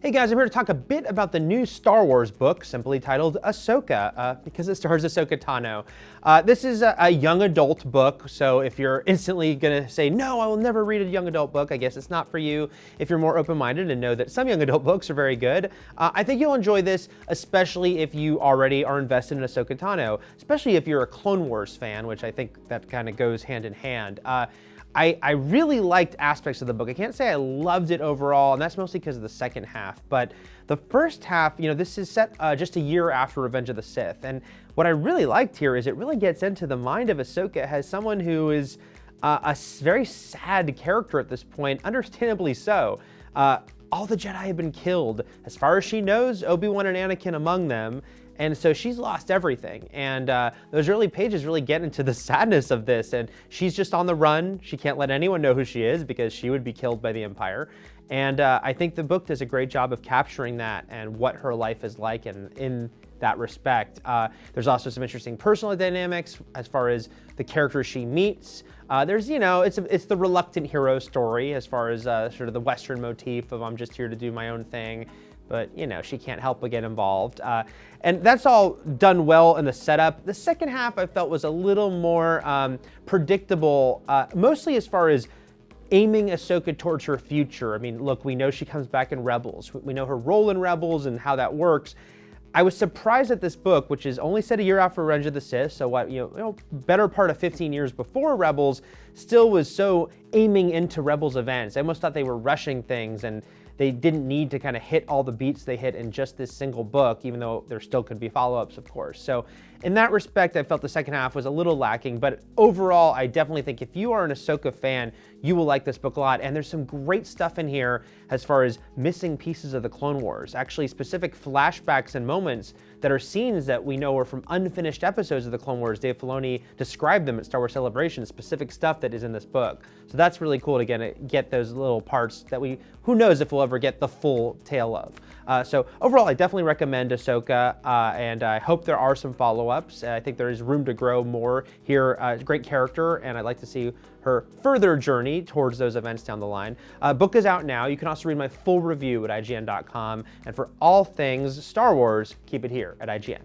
Hey guys, I'm here to talk a bit about the new Star Wars book, simply titled Ahsoka, because it stars Ahsoka Tano. This is a young adult book, so if you're instantly gonna say, no, I will never read a young adult book, I guess it's not for you. If you're more open-minded and know that some young adult books are very good, I think you'll enjoy this, especially if you already are invested in Ahsoka Tano, especially if you're a Clone Wars fan, which I think that kind of goes hand in hand. I really liked aspects of the book. I can't say I loved it overall, and that's mostly because of the second half. But the first half, this is set just a year after Revenge of the Sith. And what I really liked here is it really gets into the mind of Ahsoka as someone who is a very sad character at this point, understandably so. All the Jedi have been killed. As far as she knows, Obi-Wan and Anakin among them. And so she's lost everything. And those early pages really get into the sadness of this. And she's just on the run. She can't let anyone know who she is because she would be killed by the Empire. And I think the book does a great job of capturing that and what her life is like in that respect. There's also some interesting personal dynamics as far as the characters she meets. There's, it's the reluctant hero story as far as sort of the Western motif of I'm just here to do my own thing. But, she can't help but get involved. And that's all done well in the setup. The second half I felt was a little more predictable, mostly as far as aiming Ahsoka towards her future. I mean, look, we know she comes back in Rebels. We know her role in Rebels and how that works. I was surprised that this book, which is only set a year after Revenge of the Sith, so what, better part of 15 years before Rebels, still was so aiming into Rebels events. I almost thought they were rushing things and they didn't need to kind of hit all the beats they hit in just this single book, even though there still could be follow-ups, of course. So in that respect, I felt the second half was a little lacking, but overall, I definitely think if you are an Ahsoka fan, you will like this book a lot. And there's some great stuff in here as far as missing pieces of the Clone Wars, actually specific flashbacks and moments that are scenes that we know are from unfinished episodes of the Clone Wars. Dave Filoni described them at Star Wars Celebration, specific stuff that is in this book. So that's really cool to get those little parts that who knows if we'll ever get the full tale of. So overall, I definitely recommend Ahsoka, and I hope there are some follow-ups. I think there is room to grow more here. Great character, and I'd like to see her further journey towards those events down the line. Book is out now. You can also read my full review at IGN.com. And for all things Star Wars, keep it here at IGN.